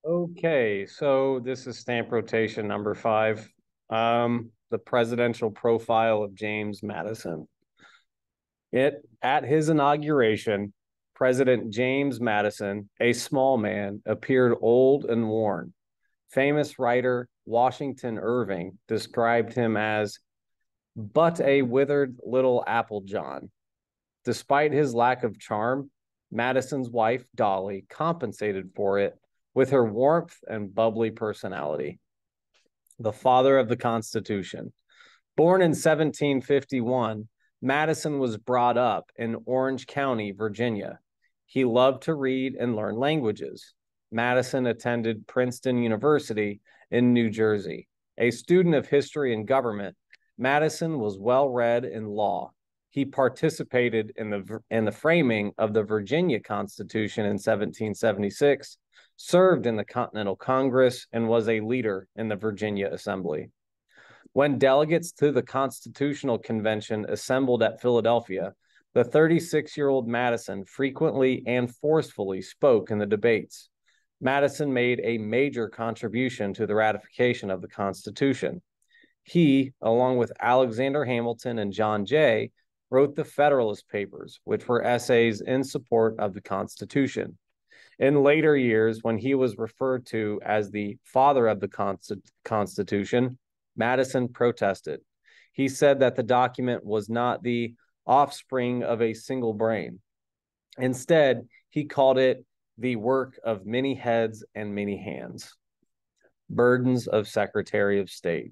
Okay, so this is stamp rotation number 5. The presidential profile of James Madison. At his inauguration, President James Madison, a small man, appeared old and worn. Famous writer Washington Irving described him as but a withered little apple John. Despite his lack of charm, Madison's wife, Dolly, compensated for it with her warmth and bubbly personality. The father of the Constitution. Born in 1751, Madison was brought up in Orange County, Virginia. He loved to read and learn languages. Madison attended Princeton University in New Jersey. A student of history and government, Madison was well read in law. He participated in the framing of the Virginia Constitution in 1776, served in the Continental Congress, and was a leader in the Virginia Assembly. When delegates to the Constitutional Convention assembled at Philadelphia, the 36-year-old Madison frequently and forcefully spoke in the debates. Madison made a major contribution to the ratification of the Constitution. He, along with Alexander Hamilton and John Jay, wrote the Federalist Papers, which were essays in support of the Constitution. In later years, when he was referred to as the father of the Constitution, Madison protested. He said that the document was not the offspring of a single brain. Instead, he called it the work of many heads and many hands. Burdens of Secretary of State.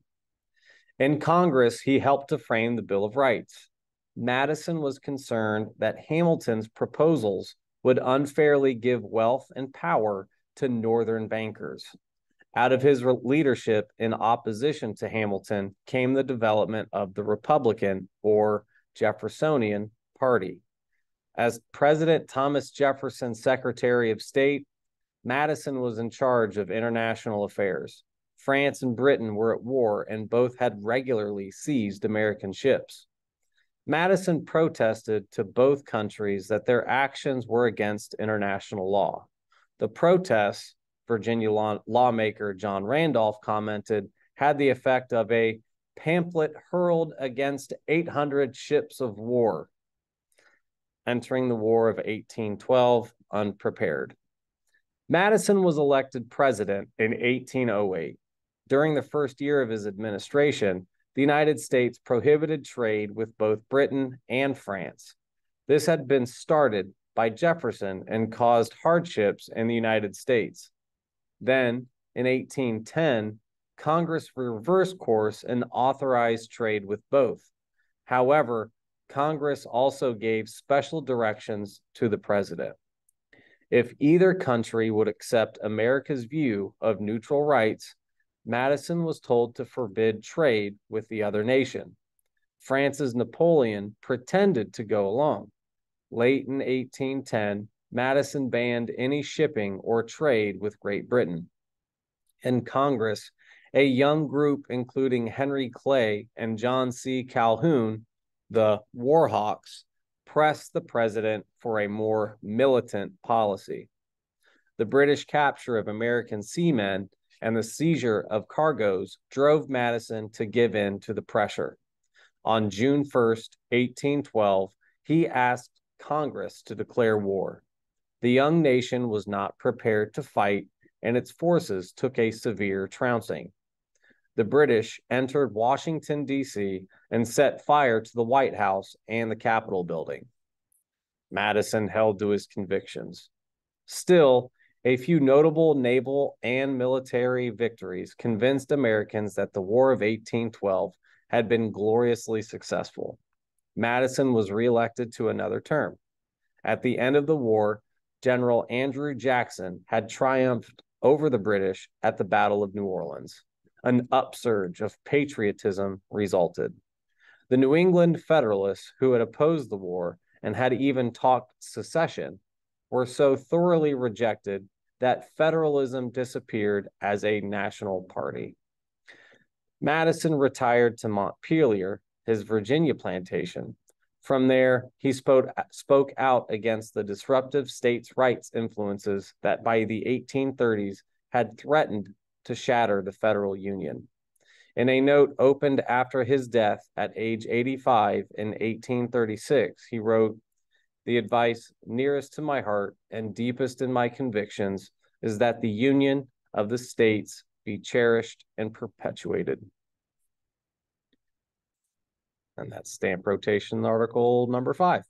In Congress, he helped to frame the Bill of Rights. Madison was concerned that Hamilton's proposals would unfairly give wealth and power to Northern bankers. Out of his leadership in opposition to Hamilton came the development of the Republican or Jeffersonian Party. As President Thomas Jefferson's Secretary of State, Madison was in charge of international affairs. France and Britain were at war, and both had regularly seized American ships. Madison protested to both countries that their actions were against international law. The protests, Virginia lawmaker John Randolph commented, had the effect of a pamphlet hurled against 800 ships of war, entering the War of 1812 unprepared. Madison was elected president in 1808. During the first year of his administration, the United States prohibited trade with both Britain and France. This had been started by Jefferson and caused hardships in the United States. Then, in 1810, Congress reversed course and authorized trade with both. However, Congress also gave special directions to the president. If either country would accept America's view of neutral rights, Madison was told to forbid trade with the other nation. France's Napoleon pretended to go along. Late in 1810, Madison banned any shipping or trade with Great Britain. In Congress, a young group including Henry Clay and John C. Calhoun, the Warhawks, pressed the president for a more militant policy. The British capture of American seamen and the seizure of cargoes drove Madison to give in to the pressure. On June 1st, 1812, he asked Congress to declare war. The young nation was not prepared to fight, and its forces took a severe trouncing. The British entered Washington, D.C., and set fire to the White House and the Capitol building. Madison held to his convictions. Still, a few notable naval and military victories convinced Americans that the War of 1812 had been gloriously successful. Madison was reelected to another term. At the end of the war, General Andrew Jackson had triumphed over the British at the Battle of New Orleans. An upsurge of patriotism resulted. The New England Federalists, who had opposed the war and had even talked secession, were so thoroughly rejected that federalism disappeared as a national party. Madison retired to Montpelier, his Virginia plantation. From there, he spoke out against the disruptive states' rights influences that by the 1830s had threatened to shatter the federal union. In a note opened after his death at age 85 in 1836, he wrote, "The advice nearest to my heart and deepest in my convictions is that the union of the states be cherished and perpetuated." And that's stamp rotation article number 5.